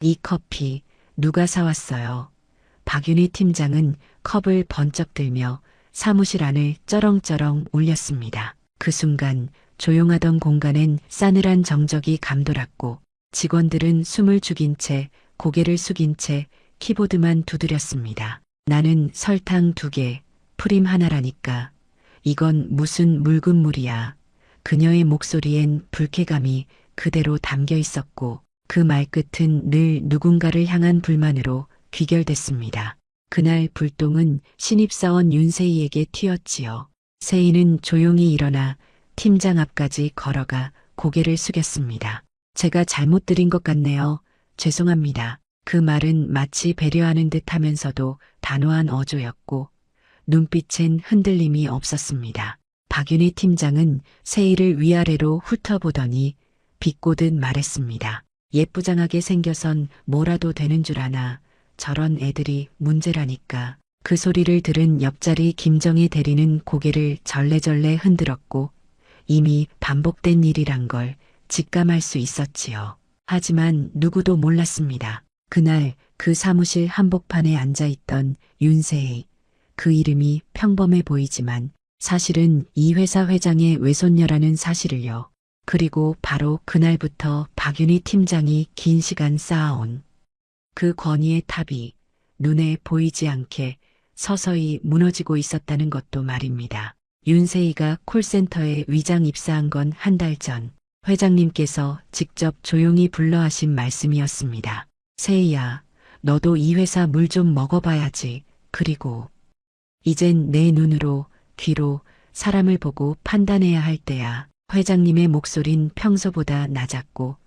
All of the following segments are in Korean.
이 커피 누가 사왔어요? 박윤희 팀장은 컵을 번쩍 들며 사무실 안을 쩌렁쩌렁 울렸습니다. 그 순간 조용하던 공간엔 싸늘한 정적이 감돌았고 직원들은 숨을 죽인 채 고개를 숙인 채 키보드만 두드렸습니다. 나는 설탕 2개, 프림 하나라니까. 이건 무슨 묽은 물이야. 그녀의 목소리엔 불쾌감이 그대로 담겨 있었고 그 말끝은 늘 누군가를 향한 불만으로 귀결됐습니다. 그날 불똥은 신입사원 윤세희에게 튀었지요. 세희는 조용히 일어나 팀장 앞까지 걸어가 고개를 숙였습니다. 제가 잘못 드린 것 같네요. 죄송합니다. 그 말은 마치 배려하는 듯 하면서도 단호한 어조였고 눈빛엔 흔들림이 없었습니다. 박윤희 팀장은 세희를 위아래로 훑어보더니 비꼬듯 말했습니다. 예쁘장하게 생겨선 뭐라도 되는 줄 아나. 저런 애들이 문제라니까. 그 소리를 들은 옆자리 김정희 대리는 고개를 절레절레 흔들었고 이미 반복된 일이란 걸 직감할 수 있었지요. 하지만 누구도 몰랐습니다. 그날 그 사무실 한복판에 앉아있던 윤세희. 그 이름이 평범해 보이지만 사실은 이 회사 회장의 외손녀라는 사실을요. 그리고 바로 그날부터 박윤희 팀장이 긴 시간 쌓아온 그 권위의 탑이 눈에 보이지 않게 서서히 무너지고 있었다는 것도 말입니다. 윤세희가 콜센터에 위장 입사한 건 한 달 전 회장님께서 직접 조용히 불러 하신 말씀이었습니다. 세희야, 너도 이 회사 물 좀 먹어봐야지. 그리고 이젠 내 눈으로, 귀로 사람을 보고 판단해야 할 때야. 회장님의 목소린 평소보다 낮았고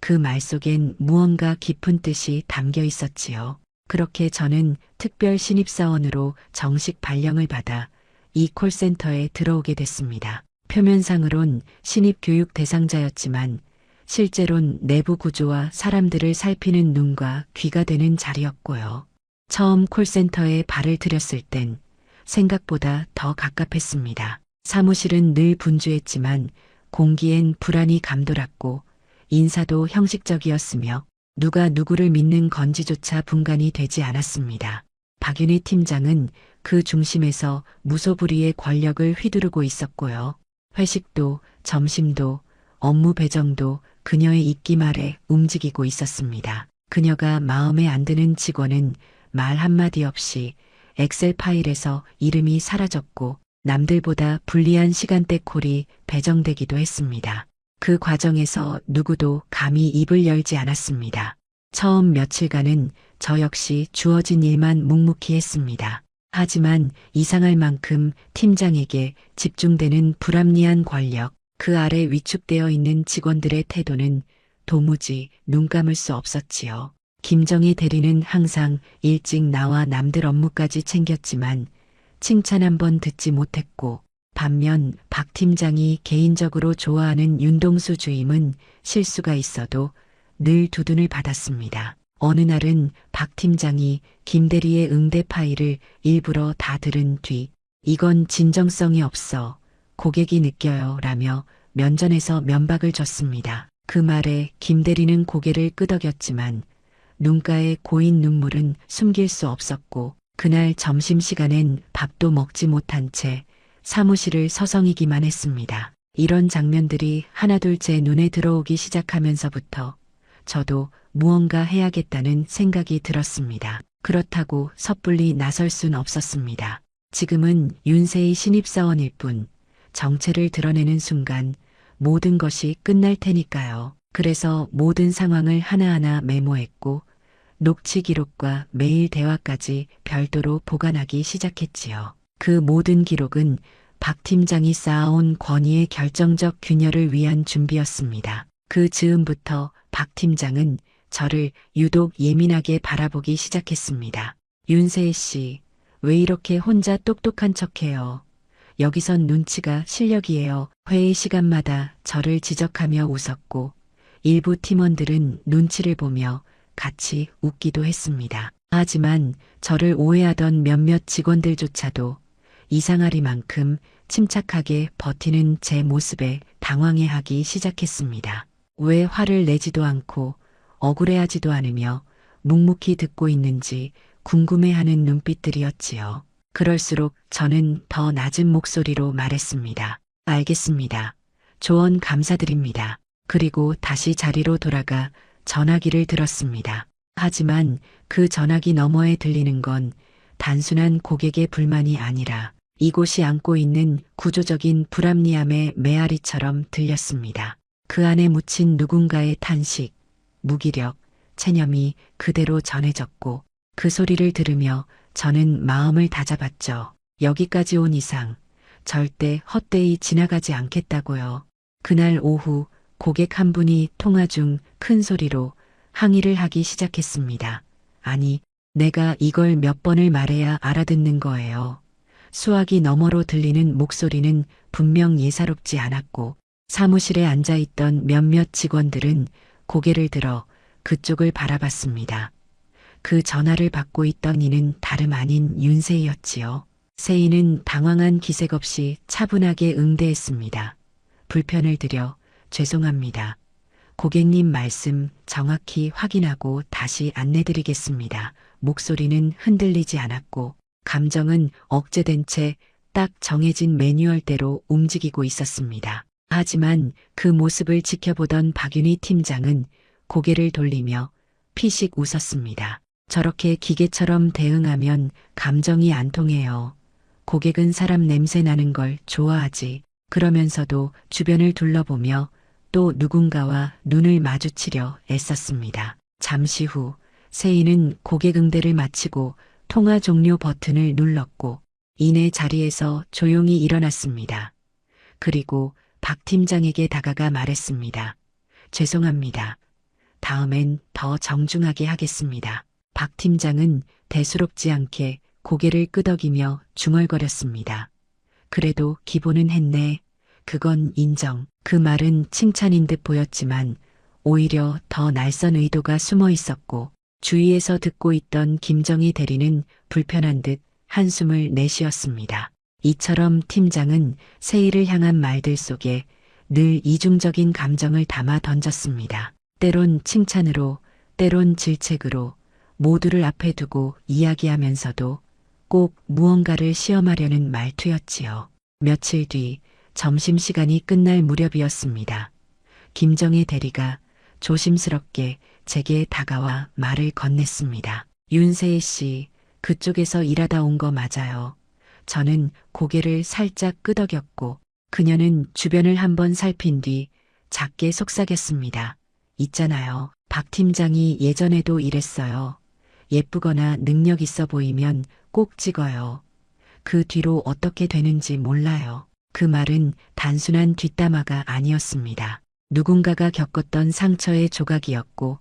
그 말 속엔 무언가 깊은 뜻이 담겨 있었지요. 그렇게 저는 특별 신입사원으로 정식 발령을 받아 이 콜센터에 들어오게 됐습니다. 표면상으론 신입 교육 대상자였지만 실제론 내부 구조와 사람들을 살피는 눈과 귀가 되는 자리였고요. 처음 콜센터에 발을 들였을 땐 생각보다 더 갑갑했습니다. 사무실은 늘 분주했지만 공기엔 불안이 감돌았고 인사도 형식적이었으며 누가 누구를 믿는 건지조차 분간이 되지 않았습니다. 박윤희 팀장은 그 중심에서 무소불위의 권력을 휘두르고 있었고요. 회식도 점심도 업무 배정도 그녀의 입김 아래 움직이고 있었습니다. 그녀가 마음에 안 드는 직원은 말 한마디 없이 엑셀 파일에서 이름이 사라졌고 남들보다 불리한 시간대 콜이 배정되기도 했습니다. 그 과정에서 누구도 감히 입을 열지 않았습니다. 처음 며칠간은 저 역시 주어진 일만 묵묵히 했습니다. 하지만 이상할 만큼 팀장에게 집중되는 불합리한 권력, 그 아래 위축되어 있는 직원들의 태도는 도무지 눈 감을 수 없었지요. 김정희 대리는 항상 일찍 나와 남들 업무까지 챙겼지만 칭찬 한 번 듣지 못했고 반면 박 팀장이 개인적으로 좋아하는 윤동수 주임은 실수가 있어도 늘 두둔을 받았습니다. 어느 날은 박 팀장이 김 대리의 응대 파일을 일부러 다 들은 뒤 이건 진정성이 없어. 고객이 느껴요. 라며 면전에서 면박을 줬습니다. 그 말에 김 대리는 고개를 끄덕였지만 눈가에 고인 눈물은 숨길 수 없었고 그날 점심시간엔 밥도 먹지 못한 채 사무실을 서성이기만 했습니다. 이런 장면들이 하나둘 제 눈에 들어오기 시작하면서부터 저도 무언가 해야겠다는 생각이 들었습니다. 그렇다고 섣불리 나설 순 없었습니다. 지금은 윤세희 신입사원일 뿐 정체를 드러내는 순간 모든 것이 끝날 테니까요. 그래서 모든 상황을 하나하나 메모했고 녹취 기록과 메일 대화까지 별도로 보관하기 시작했지요. 그 모든 기록은 박 팀장이 쌓아온 권위의 결정적 균열을 위한 준비였습니다. 그 즈음부터 박 팀장은 저를 유독 예민하게 바라보기 시작했습니다. 윤세희 씨, 왜 이렇게 혼자 똑똑한 척해요? 여기선 눈치가 실력이에요. 회의 시간마다 저를 지적하며 웃었고 일부 팀원들은 눈치를 보며 같이 웃기도 했습니다. 하지만 저를 오해하던 몇몇 직원들조차도 이상하리만큼 침착하게 버티는 제 모습에 당황해하기 시작했습니다. 왜 화를 내지도 않고 억울해하지도 않으며 묵묵히 듣고 있는지 궁금해하는 눈빛들이었지요. 그럴수록 저는 더 낮은 목소리로 말했습니다. 알겠습니다. 조언 감사드립니다. 그리고 다시 자리로 돌아가 전화기를 들었습니다. 하지만 그 전화기 너머에 들리는 건 단순한 고객의 불만이 아니라 이곳이 안고 있는 구조적인 불합리함의 메아리처럼 들렸습니다. 그 안에 묻힌 누군가의 탄식, 무기력, 체념이 그대로 전해졌고 그 소리를 들으며 저는 마음을 다잡았죠. 여기까지 온 이상 절대 헛되이 지나가지 않겠다고요. 그날 오후 고객 한 분이 통화 중 큰 소리로 항의를 하기 시작했습니다. 아니, 내가 이걸 몇 번을 말해야 알아듣는 거예요. 수화기 너머로 들리는 목소리는 분명 예사롭지 않았고 사무실에 앉아있던 몇몇 직원들은 고개를 들어 그쪽을 바라봤습니다. 그 전화를 받고 있던 이는 다름 아닌 윤세이였지요. 세이는 당황한 기색 없이 차분하게 응대했습니다. 불편을 드려 죄송합니다. 고객님 말씀 정확히 확인하고 다시 안내드리겠습니다. 목소리는 흔들리지 않았고 감정은 억제된 채 딱 정해진 매뉴얼대로 움직이고 있었습니다. 하지만 그 모습을 지켜보던 박윤희 팀장은 고개를 돌리며 피식 웃었습니다. 저렇게 기계처럼 대응하면 감정이 안 통해요. 고객은 사람 냄새 나는 걸 좋아하지. 그러면서도 주변을 둘러보며 또 누군가와 눈을 마주치려 애썼습니다. 잠시 후 세이는 고객 응대를 마치고 통화 종료 버튼을 눌렀고 이내 자리에서 조용히 일어났습니다. 그리고 박 팀장에게 다가가 말했습니다. 죄송합니다. 다음엔 더 정중하게 하겠습니다. 박 팀장은 대수롭지 않게 고개를 끄덕이며 중얼거렸습니다. 그래도 기본은 했네. 그건 인정. 그 말은 칭찬인 듯 보였지만 오히려 더 날선 의도가 숨어 있었고 주위에서 듣고 있던 김정희 대리는 불편한 듯 한숨을 내쉬었습니다. 이처럼 팀장은 세이를 향한 말들 속에 늘 이중적인 감정을 담아 던졌습니다. 때론 칭찬으로, 때론 질책으로 모두를 앞에 두고 이야기하면서도 꼭 무언가를 시험하려는 말투였지요. 며칠 뒤 점심시간이 끝날 무렵이었습니다. 김정희 대리가 조심스럽게 제게 다가와 말을 건넸습니다. 윤세희 씨, 그쪽에서 일하다 온 거 맞아요. 저는 고개를 살짝 끄덕였고 그녀는 주변을 한번 살핀 뒤 작게 속삭였습니다. 있잖아요. 박 팀장이 예전에도 이랬어요. 예쁘거나 능력 있어 보이면 꼭 찍어요. 그 뒤로 어떻게 되는지 몰라요. 그 말은 단순한 뒷담화가 아니었습니다. 누군가가 겪었던 상처의 조각이었고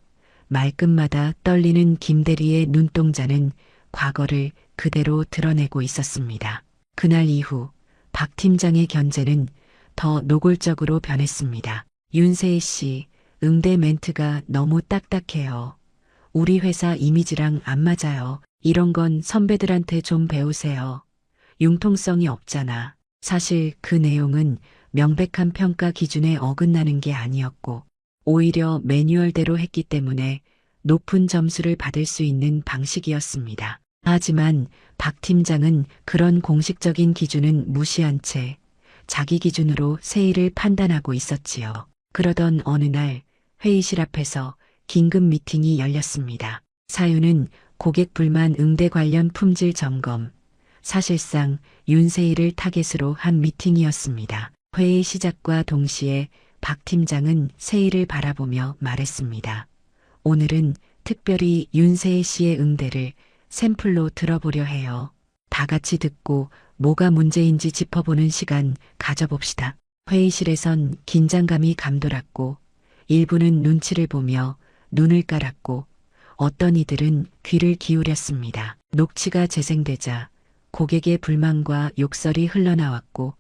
말끝마다 떨리는 김대리의 눈동자는 과거를 그대로 드러내고 있었습니다. 그날 이후 박 팀장의 견제는 더 노골적으로 변했습니다. 윤세희 씨, 응대 멘트가 너무 딱딱해요. 우리 회사 이미지랑 안 맞아요. 이런 건 선배들한테 좀 배우세요. 융통성이 없잖아. 사실 그 내용은 명백한 평가 기준에 어긋나는 게 아니었고 오히려 매뉴얼대로 했기 때문에 높은 점수를 받을 수 있는 방식이었습니다. 하지만 박 팀장은 그런 공식적인 기준은 무시한 채 자기 기준으로 세이를 판단하고 있었지요. 그러던 어느 날 회의실 앞에서 긴급 미팅이 열렸습니다. 사유는 고객 불만 응대 관련 품질 점검, 사실상 윤세이를 타겟으로 한 미팅이었습니다. 회의 시작과 동시에 박 팀장은 세이를 바라보며 말했습니다. 오늘은 특별히 윤세희 씨의 응대를 샘플로 들어보려 해요. 다 같이 듣고 뭐가 문제인지 짚어보는 시간 가져봅시다. 회의실에선 긴장감이 감돌았고 일부는 눈치를 보며 눈을 깔았고 어떤 이들은 귀를 기울였습니다. 녹취가 재생되자 고객의 불만과 욕설이 흘러나왔고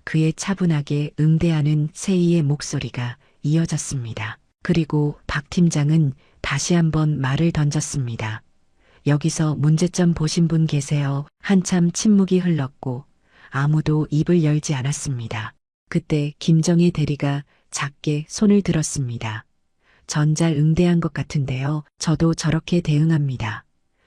그의 차분하게 응대하는 세이의 목소리가 이어졌습니다. 그리고 박 팀장은 다시 한번 말을 던졌습니다. 여기서 문제점 보신 분 계세요? 한참 침묵이 흘렀고 아무도 입을 열지 않았습니다. 그때 김정희 대리가 작게 손을 들었습니다. 전잘응대한 것 같은데요. 저도 저렇게 대응합니다.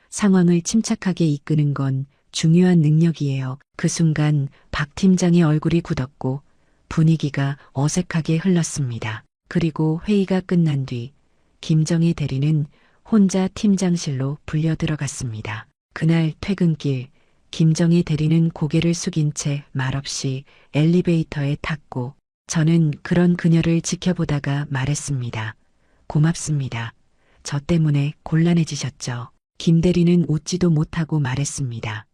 상황을 침착하게 이끄는 건 중요한 능력이에요. 그 순간 박 팀장의 얼굴이 굳었고 분위기가 어색하게 흘렀습니다. 그리고 회의가 끝난 뒤 김정희 대리는 혼자 팀장실로 불려 들어갔습니다. 그날 퇴근길 김정희 대리는 고개를 숙인 채 말없이 엘리베이터에 탔고 저는 그런 그녀를 지켜보다가 말했습니다. 고맙습니다. 저 때문에 곤란해지셨죠. 김 대리는 웃지도 못하고 말했습니다.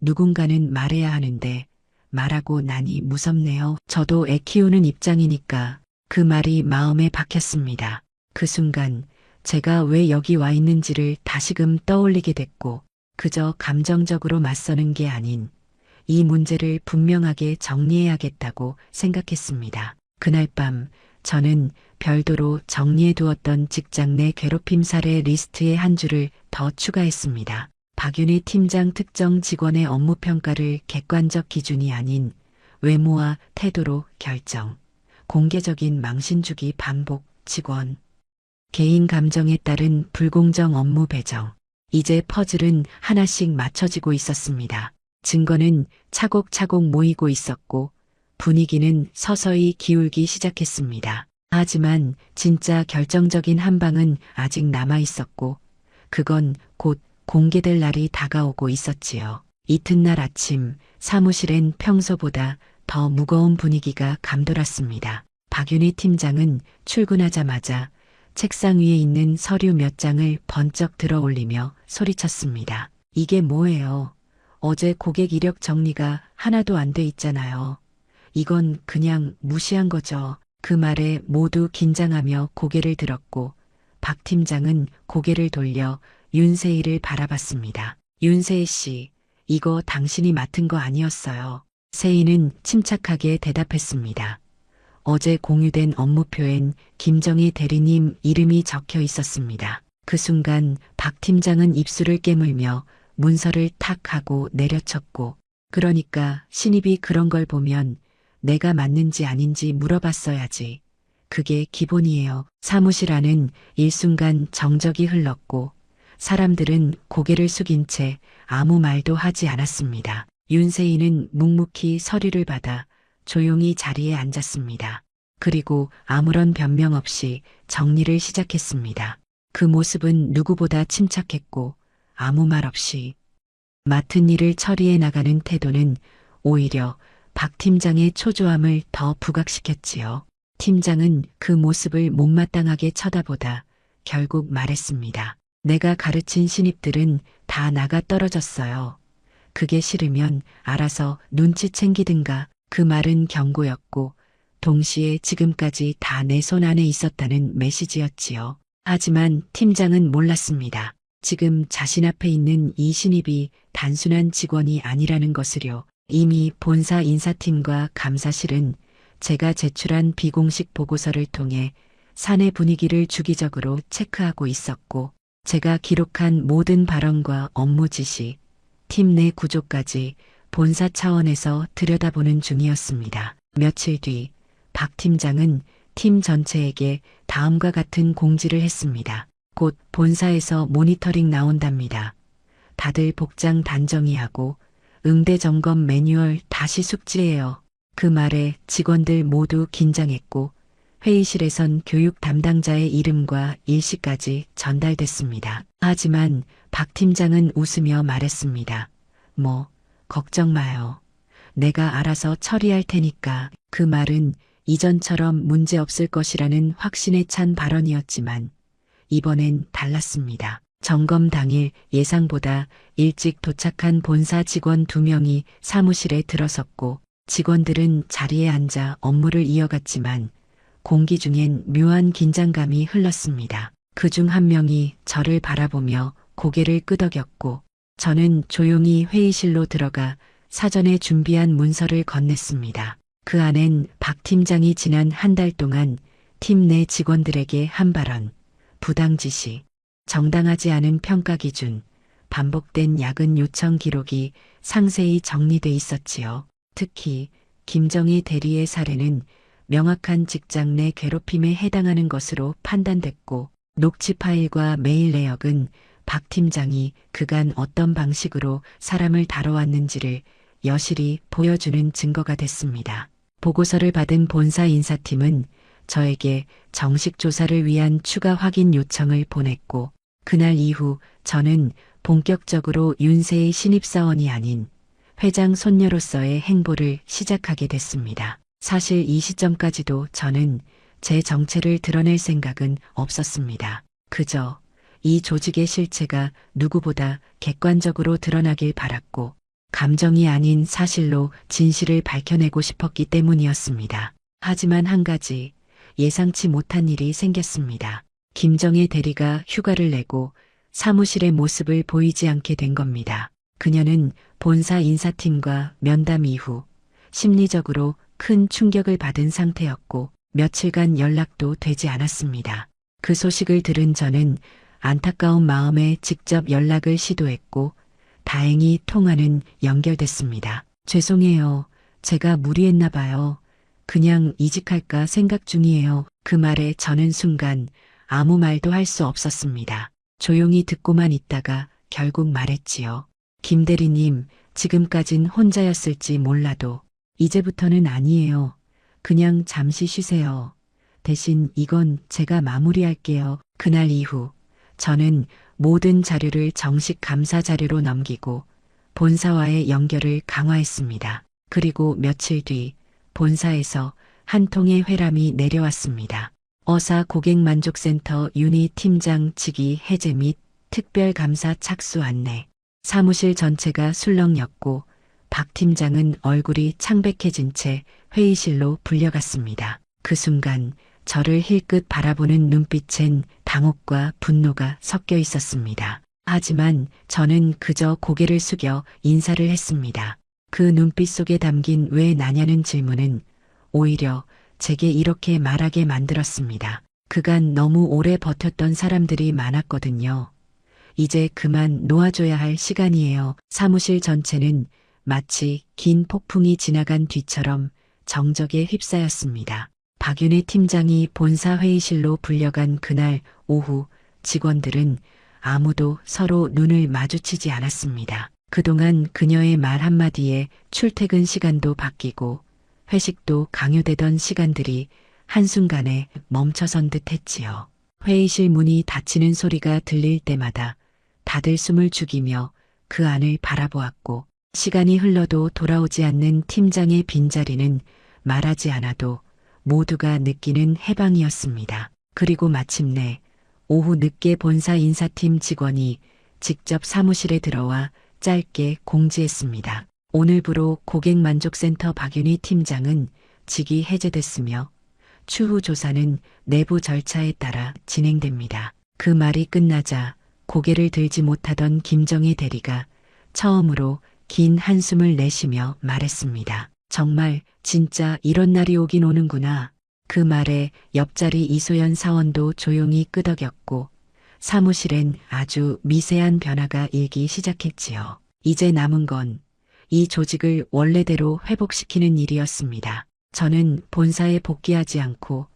누군가는 말해야 하는데 말하고 나니 무섭네요. 저도 애 키우는 입장이니까 그 말이 마음에 박혔습니다. 그 순간 제가 왜 여기 와 있는지를 다시금 떠올리게 됐고 그저 감정적으로 맞서는 게 아닌 이 문제를 분명하게 정리해야겠다고 생각했습니다. 그날 밤 저는 별도로 정리해 두었던 직장 내 괴롭힘 사례 리스트에 한 줄을 더 추가했습니다. 박윤희 팀장 특정 직원의 업무 평가를 객관적 기준이 아닌 외모와 태도로 결정, 공개적인 망신 주기 반복, 직원, 개인 감정에 따른 불공정 업무 배정. 이제 퍼즐은 하나씩 맞춰지고 있었습니다. 증거는 차곡차곡 모이고 있었고 분위기는 서서히 기울기 시작했습니다. 하지만 진짜 결정적인 한 방은 아직 남아 있었고 그건 곧 공개될 날이 다가오고 있었지요. 이튿날 아침 사무실엔 평소보다 더 무거운 분위기가 감돌았습니다. 박윤희 팀장은 출근하자마자 책상 위에 있는 서류 몇 장을 번쩍 들어 올리며 소리쳤습니다. 이게 뭐예요? 어제 고객 이력 정리가 하나도 안 돼 있잖아요. 이건 그냥 무시한 거죠. 그 말에 모두 긴장하며 고개를 들었고 박 팀장은 고개를 돌려 윤세희를 바라봤습니다. 윤세희 씨, 이거 당신이 맡은 거 아니었어요. 세희는 침착하게 대답했습니다. 어제 공유된 업무표엔 김정희 대리님 이름이 적혀 있었습니다. 그 순간 박 팀장은 입술을 깨물며 문서를 탁 하고 내려쳤고 그러니까 신입이 그런 걸 보면 내가 맞는지 아닌지 물어봤어야지. 그게 기본이에요. 사무실 안은 일순간 정적이 흘렀고 사람들은 고개를 숙인 채 아무 말도 하지 않았습니다. 윤세희는 묵묵히 서류를 받아 조용히 자리에 앉았습니다. 그리고 아무런 변명 없이 정리를 시작했습니다. 그 모습은 누구보다 침착했고 아무 말 없이 맡은 일을 처리해 나가는 태도는 오히려 박 팀장의 초조함을 더 부각시켰지요. 팀장은 그 모습을 못마땅하게 쳐다보다 결국 말했습니다. 내가 가르친 신입들은 다 나가 떨어졌어요. 그게 싫으면 알아서 눈치 챙기든가. 그 말은 경고였고 동시에 지금까지 다 내 손 안에 있었다는 메시지였지요. 하지만 팀장은 몰랐습니다. 지금 자신 앞에 있는 이 신입이 단순한 직원이 아니라는 것을요. 이미 본사 인사팀과 감사실은 제가 제출한 비공식 보고서를 통해 사내 분위기를 주기적으로 체크하고 있었고 제가 기록한 모든 발언과 업무 지시, 팀 내 구조까지 본사 차원에서 들여다보는 중이었습니다. 며칠 뒤 박 팀장은 팀 전체에게 다음과 같은 공지를 했습니다. 곧 본사에서 모니터링 나온답니다. 다들 복장 단정히 하고 응대 점검 매뉴얼 다시 숙지해요. 그 말에 직원들 모두 긴장했고 회의실에선 교육 담당자의 이름과 일시까지 전달됐습니다. 하지만 박 팀장은 웃으며 말했습니다. 걱정 마요. 내가 알아서 처리할 테니까. 그 말은 이전처럼 문제 없을 것이라는 확신에 찬 발언이었지만 이번엔 달랐습니다. 점검 당일 예상보다 일찍 도착한 본사 직원 2명이 사무실에 들어섰고 직원들은 자리에 앉아 업무를 이어갔지만 공기 중엔 묘한 긴장감이 흘렀습니다. 그중 한 명이 저를 바라보며 고개를 끄덕였고 저는 조용히 회의실로 들어가 사전에 준비한 문서를 건넸습니다. 그 안엔 박 팀장이 지난 한 달 동안 팀 내 직원들에게 한 발언, 부당 지시, 정당하지 않은 평가 기준, 반복된 야근 요청 기록이 상세히 정리돼 있었지요. 특히 김정희 대리의 사례는 명확한 직장 내 괴롭힘에 해당하는 것으로 판단됐고 녹취 파일과 메일 내역은 박 팀장이 그간 어떤 방식으로 사람을 다뤄왔는지를 여실히 보여주는 증거가 됐습니다. 보고서를 받은 본사 인사팀은 저에게 정식 조사를 위한 추가 확인 요청을 보냈고 그날 이후 저는 본격적으로 윤세의 신입사원이 아닌 회장 손녀로서의 행보를 시작하게 됐습니다. 사실 이 시점까지도 저는 제 정체를 드러낼 생각은 없었습니다. 그저 이 조직의 실체가 누구보다 객관적으로 드러나길 바랐고 감정이 아닌 사실로 진실을 밝혀내고 싶었기 때문이었습니다. 하지만 한 가지 예상치 못한 일이 생겼습니다. 김정혜 대리가 휴가를 내고 사무실의 모습을 보이지 않게 된 겁니다. 그녀는 본사 인사팀과 면담 이후 심리적으로 큰 충격을 받은 상태였고 며칠간 연락도 되지 않았습니다. 그 소식을 들은 저는 안타까운 마음에 직접 연락을 시도했고 다행히 통화는 연결됐습니다. 죄송해요. 제가 무리했나 봐요. 그냥 이직할까 생각 중이에요. 그 말에 저는 순간 아무 말도 할 수 없었습니다. 조용히 듣고만 있다가 결국 말했지요. 김 대리님, 지금까진 혼자였을지 몰라도 이제부터는 아니에요. 그냥 잠시 쉬세요. 대신 이건 제가 마무리할게요. 그날 이후 저는 모든 자료를 정식 감사 자료로 넘기고 본사와의 연결을 강화했습니다. 그리고 며칠 뒤 본사에서 한 통의 회람이 내려왔습니다. 어사 고객만족센터 윤희 팀장 직위 해제 및 특별감사 착수 안내. 사무실 전체가 술렁였고 박 팀장은 얼굴이 창백해진 채 회의실로 불려갔습니다. 그 순간 저를 힐끗 바라보는 눈빛엔 당혹과 분노가 섞여 있었습니다. 하지만 저는 그저 고개를 숙여 인사를 했습니다. 그 눈빛 속에 담긴 왜 나냐는 질문은 오히려 제게 이렇게 말하게 만들었습니다. 그간 너무 오래 버텼던 사람들이 많았거든요. 이제 그만 놓아줘야 할 시간이에요. 사무실 전체는 마치 긴 폭풍이 지나간 뒤처럼 정적에 휩싸였습니다. 박윤혜 팀장이 본사 회의실로 불려간 그날 오후 직원들은 아무도 서로 눈을 마주치지 않았습니다. 그동안 그녀의 말 한마디에 출퇴근 시간도 바뀌고 회식도 강요되던 시간들이 한순간에 멈춰선 듯 했지요. 회의실 문이 닫히는 소리가 들릴 때마다 다들 숨을 죽이며 그 안을 바라보았고 시간이 흘러도 돌아오지 않는 팀장의 빈자리는 말하지 않아도 모두가 느끼는 해방이었습니다. 그리고 마침내 오후 늦게 본사 인사팀 직원이 직접 사무실에 들어와 짧게 공지했습니다. 오늘부로 고객만족센터 박윤희 팀장은 직위 해제됐으며 추후 조사는 내부 절차에 따라 진행됩니다. 그 말이 끝나자 고개를 들지 못하던 김정혜 대리가 처음으로 긴 한숨을 내쉬며 말했습니다. 정말 진짜 이런 날이 오긴 오는구나. 그 말에 옆자리 이소연 사원도 조용히 끄덕였고 사무실엔 아주 미세한 변화가 일기 시작했지요. 이제 남은 건 이 조직을 원래대로 회복시키는 일이었습니다. 저는 본사에 복귀하지 않고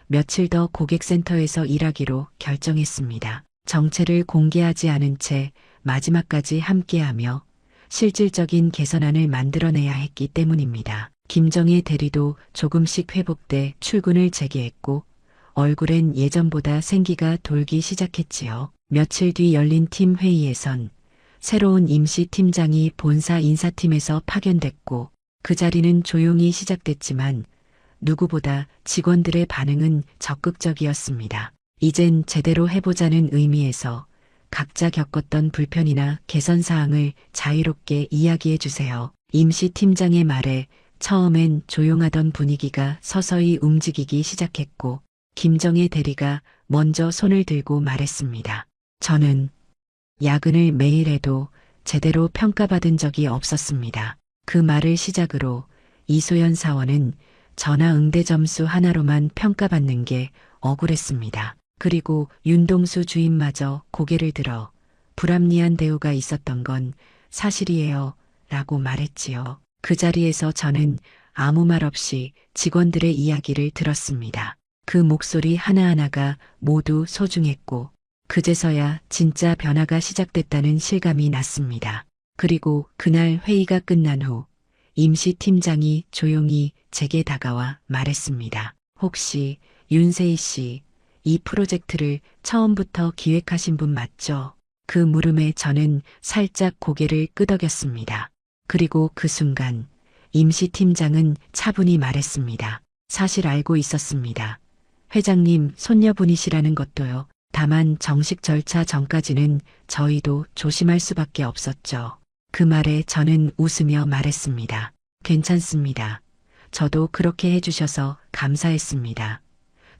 며칠 더 고객센터에서 일하기로 결정했습니다. 정체를 공개하지 않은 채 마지막까지 함께하며 실질적인 개선안을 만들어내야 했기 때문입니다. 김정혜 대리도 조금씩 회복돼 출근을 재개했고 얼굴엔 예전보다 생기가 돌기 시작했지요. 며칠 뒤 열린 팀 회의에선 새로운 임시 팀장이 본사 인사팀에서 파견됐고 그 자리는 조용히 시작됐지만 누구보다 직원들의 반응은 적극적이었습니다. 이젠 제대로 해보자는 의미에서 각자 겪었던 불편이나 개선 사항을 자유롭게 이야기해 주세요. 임시 팀장의 말에 처음엔 조용하던 분위기가 서서히 움직이기 시작했고 김정혜 대리가 먼저 손을 들고 말했습니다. 저는 야근을 매일 해도 제대로 평가받은 적이 없었습니다. 그 말을 시작으로 이소연 사원은 전화 응대 점수 하나로만 평가받는 게 억울했습니다. 그리고 윤동수 주임마저 고개를 들어 불합리한 대우가 있었던 건 사실이에요 라고 말했지요. 그 자리에서 저는 아무 말 없이 직원들의 이야기를 들었습니다. 그 목소리 하나하나가 모두 소중했고 그제서야 진짜 변화가 시작됐다는 실감이 났습니다. 그리고 그날 회의가 끝난 후 임시 팀장이 조용히 제게 다가와 말했습니다. 혹시 윤세희 씨, 이 프로젝트를 처음부터 기획하신 분 맞죠? 그 물음에 저는 살짝 고개를 끄덕였습니다. 그리고 그 순간 임시 팀장은 차분히 말했습니다. 사실 알고 있었습니다. 회장님 손녀분이시라는 것도요. 다만 정식 절차 전까지는 저희도 조심할 수밖에 없었죠. 그 말에 저는 웃으며 말했습니다. 괜찮습니다. 저도 그렇게 해주셔서 감사했습니다.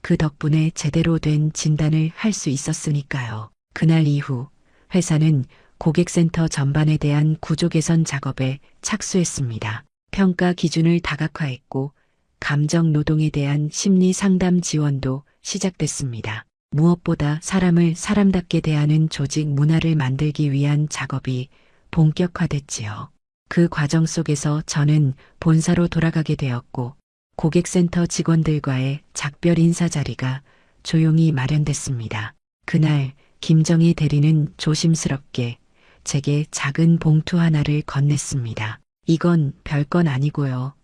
그 덕분에 제대로 된 진단을 할 수 있었으니까요. 그날 이후 회사는 고객센터 전반에 대한 구조 개선 작업에 착수했습니다. 평가 기준을 다각화했고 감정 노동에 대한 심리 상담 지원도 시작됐습니다. 무엇보다 사람을 사람답게 대하는 조직 문화를 만들기 위한 작업이 본격화됐지요. 그 과정 속에서 저는 본사로 돌아가게 되었고 고객센터 직원들과의 작별 인사 자리가 조용히 마련됐습니다. 그날 김정희 대리는 조심스럽게 제게 작은 봉투 하나를 건넸습니다. 이건 별건 아니고요.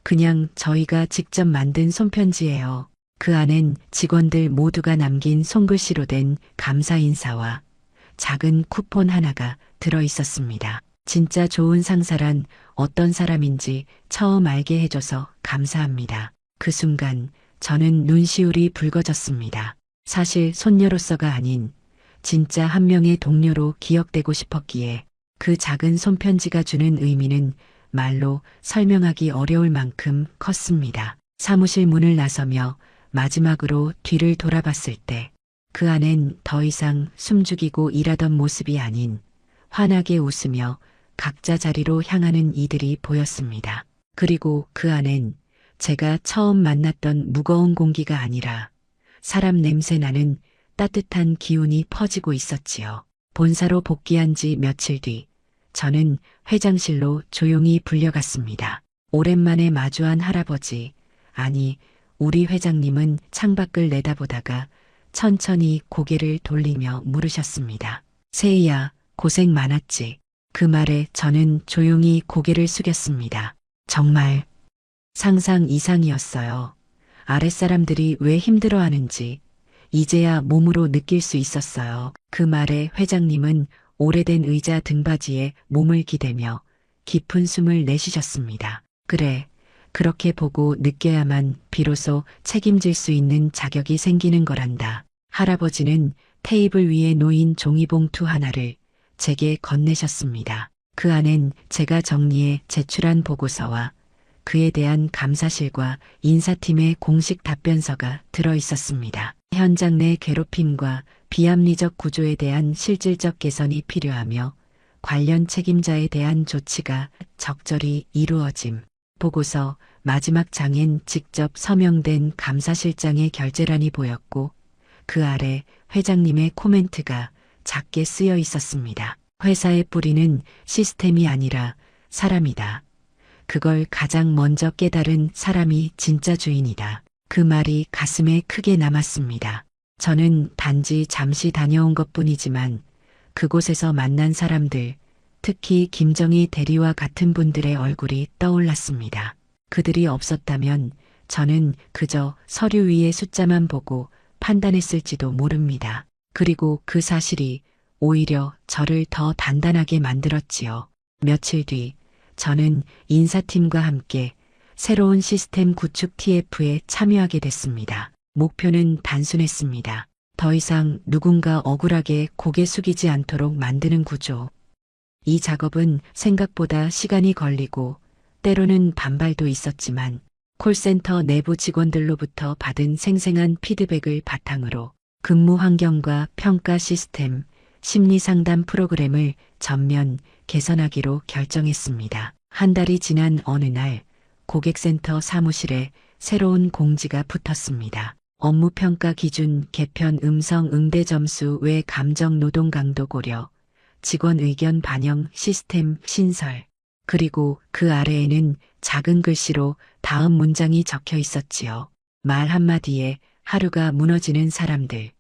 그냥 저희가 직접 만든 손편지예요. 그 안엔 직원들 모두가 남긴 손글씨로 된 감사 인사와 작은 쿠폰 하나가 들어 있었습니다. 진짜 좋은 상사란 어떤 사람인지 처음 알게 해줘서 감사합니다. 그 순간 저는 눈시울이 붉어졌습니다. 사실 손녀로서가 아닌 진짜 한 명의 동료로 기억되고 싶었기에 그 작은 손편지가 주는 의미는 말로 설명하기 어려울 만큼 컸습니다. 사무실 문을 나서며 마지막으로 뒤를 돌아봤을 때 그 안엔 더 이상 숨죽이고 일하던 모습이 아닌 환하게 웃으며 각자 자리로 향하는 이들이 보였습니다. 그리고 그 안엔 제가 처음 만났던 무거운 공기가 아니라 사람 냄새 나는 따뜻한 기운이 퍼지고 있었지요. 본사로 복귀한 지 며칠 뒤 저는 회장실로 조용히 불려갔습니다. 오랜만에 마주한 할아버지, 아니 우리 회장님은 창밖을 내다보다가 천천히 고개를 돌리며 물으셨습니다. 세희야, 고생 많았지. 그 말에 저는 조용히 고개를 숙였습니다. 정말 상상 이상이었어요. 아랫사람들이 왜 힘들어하는지 이제야 몸으로 느낄 수 있었어요. 그 말에 회장님은 오래된 의자 등받이에 몸을 기대며 깊은 숨을 내쉬셨습니다. 그래, 그렇게 보고 느껴야만 비로소 책임질 수 있는 자격이 생기는 거란다. 할아버지는 테이블 위에 놓인 종이봉투 하나를 제게 건네셨습니다. 그 안엔 제가 정리해 제출한 보고서와 그에 대한 감사실과 인사팀의 공식 답변서가 들어 있었습니다. 현장 내 괴롭힘과 비합리적 구조에 대한 실질적 개선이 필요하며 관련 책임자에 대한 조치가 적절히 이루어짐. 보고서 마지막 장엔 직접 서명된 감사실장의 결재란이 보였고 그 아래 회장님의 코멘트가 작게 쓰여 있었습니다. 회사의 뿌리는 시스템이 아니라 사람이다. 그걸 가장 먼저 깨달은 사람이 진짜 주인이다. 그 말이 가슴에 크게 남았습니다. 저는 단지 잠시 다녀온 것뿐이지만 그곳에서 만난 사람들, 특히 김정희 대리와 같은 분들의 얼굴이 떠올랐습니다. 그들이 없었다면 저는 그저 서류 위의 숫자만 보고 판단했을지도 모릅니다. 그리고 그 사실이 오히려 저를 더 단단하게 만들었지요. 며칠 뒤 저는 인사팀과 함께 새로운 시스템 구축 TF에 참여하게 됐습니다. 목표는 단순했습니다. 더 이상 누군가 억울하게 고개 숙이지 않도록 만드는 구조. 이 작업은 생각보다 시간이 걸리고 때로는 반발도 있었지만 콜센터 내부 직원들로부터 받은 생생한 피드백을 바탕으로 근무 환경과 평가 시스템, 심리 상담 프로그램을 전면 개선하기로 결정했습니다. 한 달이 지난 어느 날 고객센터 사무실에 새로운 공지가 붙었습니다. 업무 평가 기준 개편 음성 응대 점수 외 감정 노동 강도 고려, 직원 의견 반영 시스템 신설. 그리고 그 아래에는 작은 글씨로 다음 문장이 적혀 있었지요. 말 한마디에 하루가 무너지는 사람들.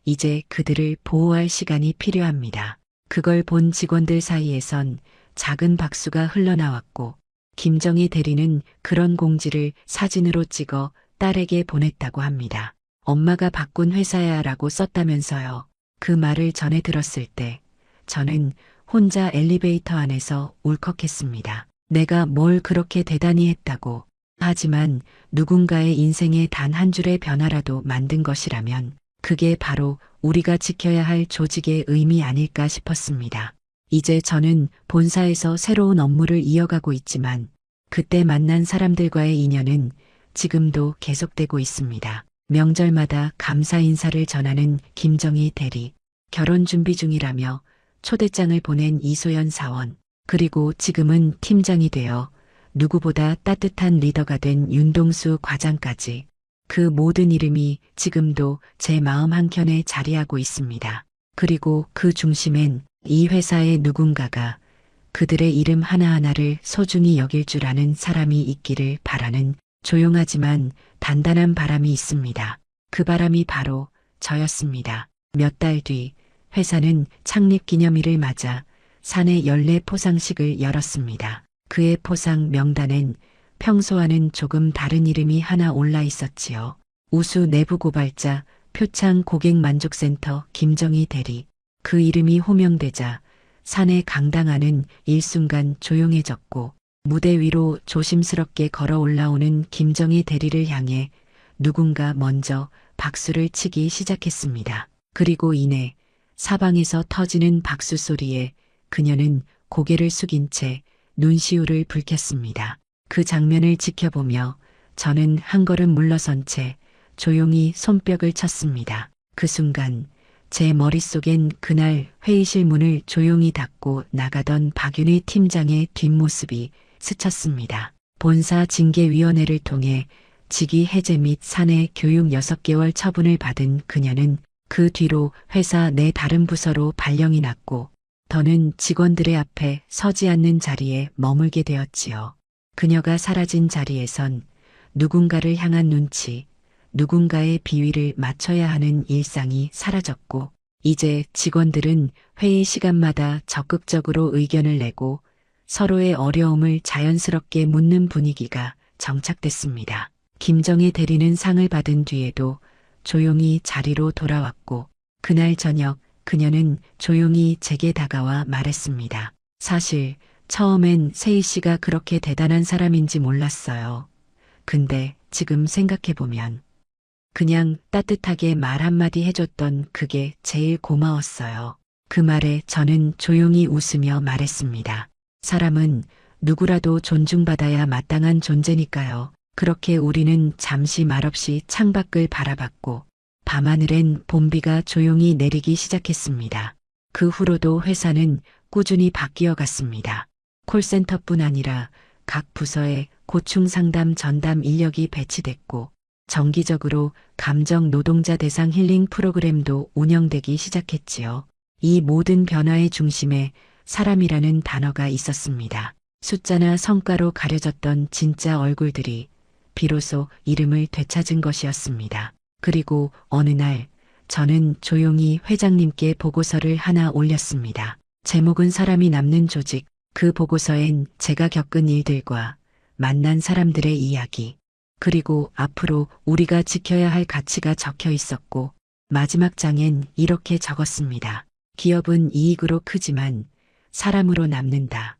이제 그들을 보호할 시간이 필요합니다. 그걸 본 직원들 사이에선 작은 박수가 흘러나왔고 김정희 대리는 그런 공지를 사진으로 찍어 딸에게 보냈다고 합니다. 엄마가 바꾼 회사야 라고 썼다면서요. 그 말을 전해 들었을 때 저는 혼자 엘리베이터 안에서 울컥했습니다. 내가 뭘 그렇게 대단히 했다고. 하지만 누군가의 인생에 단 한 줄의 변화라도 만든 것이라면 그게 바로 우리가 지켜야 할 조직의 의미 아닐까 싶었습니다. 이제 저는 본사에서 새로운 업무를 이어가고 있지만 그때 만난 사람들과의 인연은 지금도 계속되고 있습니다. 명절마다 감사 인사를 전하는 김정희 대리, 결혼 준비 중이라며 초대장을 보낸 이소연 사원, 그리고 지금은 팀장이 되어 누구보다 따뜻한 리더가 된 윤동수 과장까지 그 모든 이름이 지금도 제 마음 한켠에 자리하고 있습니다. 그리고 그 중심엔 이 회사의 누군가가 그들의 이름 하나하나를 소중히 여길 줄 아는 사람이 있기를 바라는 조용하지만 단단한 바람이 있습니다. 그 바람이 바로 저였습니다. 몇 달 뒤 회사는 창립 기념일을 맞아 사내 연례 포상식을 열었습니다. 그의 포상 명단엔 평소와는 조금 다른 이름이 하나 올라 있었지요. 우수 내부 고발자 표창 고객만족센터 김정희 대리. 그 이름이 호명되자 사내 강당안은 일순간 조용해졌고 무대 위로 조심스럽게 걸어 올라오는 김정희 대리를 향해 누군가 먼저 박수를 치기 시작했습니다. 그리고 이내 사방에서 터지는 박수 소리에 그녀는 고개를 숙인 채 눈시울을 붉혔습니다. 그 장면을 지켜보며 저는 한 걸음 물러선 채 조용히 손뼉을 쳤습니다. 그 순간 제 머릿속엔 그날 회의실 문을 조용히 닫고 나가던 박윤희 팀장의 뒷모습이 스쳤습니다. 본사 징계위원회를 통해 직위 해제 및 사내 교육 6개월 처분을 받은 그녀는 그 뒤로 회사 내 다른 부서로 발령이 났고 더는 직원들의 앞에 서지 않는 자리에 머물게 되었지요. 그녀가 사라진 자리에선 누군가를 향한 눈치, 누군가의 비위를 맞춰야 하는 일상이 사라졌고 이제 직원들은 회의 시간마다 적극적으로 의견을 내고 서로의 어려움을 자연스럽게 묻는 분위기가 정착됐습니다. 김정희 대리는 상을 받은 뒤에도 조용히 자리로 돌아왔고 그날 저녁 그녀는 조용히 제게 다가와 말했습니다. 사실 처음엔 세희 씨가 그렇게 대단한 사람인지 몰랐어요. 근데 지금 생각해보면 그냥 따뜻하게 말 한마디 해줬던 그게 제일 고마웠어요. 그 말에 저는 조용히 웃으며 말했습니다. 사람은 누구라도 존중받아야 마땅한 존재니까요. 그렇게 우리는 잠시 말없이 창밖을 바라봤고 밤하늘엔 봄비가 조용히 내리기 시작했습니다. 그 후로도 회사는 꾸준히 바뀌어 갔습니다. 콜센터뿐 아니라 각 부서에 고충 상담 전담 인력이 배치됐고 정기적으로 감정 노동자 대상 힐링 프로그램도 운영되기 시작했지요. 이 모든 변화의 중심에 사람이라는 단어가 있었습니다. 숫자나 성과로 가려졌던 진짜 얼굴들이 비로소 이름을 되찾은 것이었습니다. 그리고 어느 날 저는 조용히 회장님께 보고서를 하나 올렸습니다. 제목은 사람이 남는 조직. 그 보고서엔 제가 겪은 일들과 만난 사람들의 이야기, 그리고 앞으로 우리가 지켜야 할 가치가 적혀 있었고 마지막 장엔 이렇게 적었습니다. 기업은 이익으로 크지만 사람으로 남는다.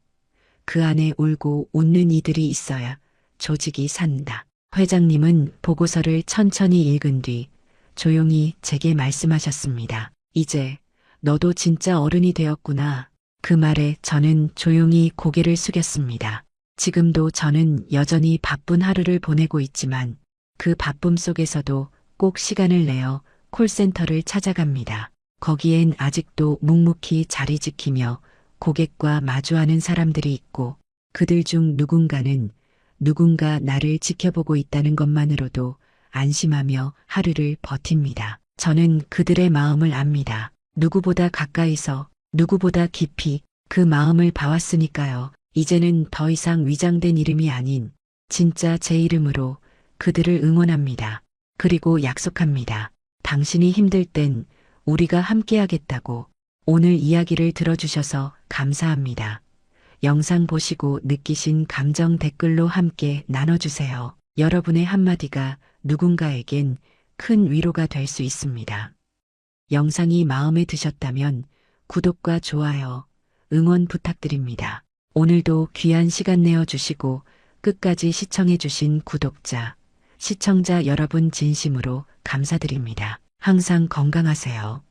그 안에 울고 웃는 이들이 있어야 조직이 산다. 회장님은 보고서를 천천히 읽은 뒤 조용히 제게 말씀하셨습니다. 이제 너도 진짜 어른이 되었구나. 그 말에 저는 조용히 고개를 숙였습니다. 지금도 저는 여전히 바쁜 하루를 보내고 있지만 그 바쁨 속에서도 꼭 시간을 내어 콜센터를 찾아갑니다. 거기엔 아직도 묵묵히 자리 지키며 고객과 마주하는 사람들이 있고 그들 중 누군가는 누군가 나를 지켜보고 있다는 것만으로도 안심하며 하루를 버팁니다. 저는 그들의 마음을 압니다. 누구보다 가까이서 누구보다 깊이 그 마음을 봐왔으니까요. 이제는 더 이상 위장된 이름이 아닌 진짜 제 이름으로 그들을 응원합니다. 그리고 약속합니다. 당신이 힘들 땐 우리가 함께하겠다고. 오늘 이야기를 들어주셔서 감사합니다. 영상 보시고 느끼신 감정 댓글로 함께 나눠주세요. 여러분의 한마디가 누군가에겐 큰 위로가 될 수 있습니다. 영상이 마음에 드셨다면 구독과 좋아요, 응원 부탁드립니다. 오늘도 귀한 시간 내어주시고 끝까지 시청해주신 구독자, 시청자 여러분 진심으로 감사드립니다. 항상 건강하세요.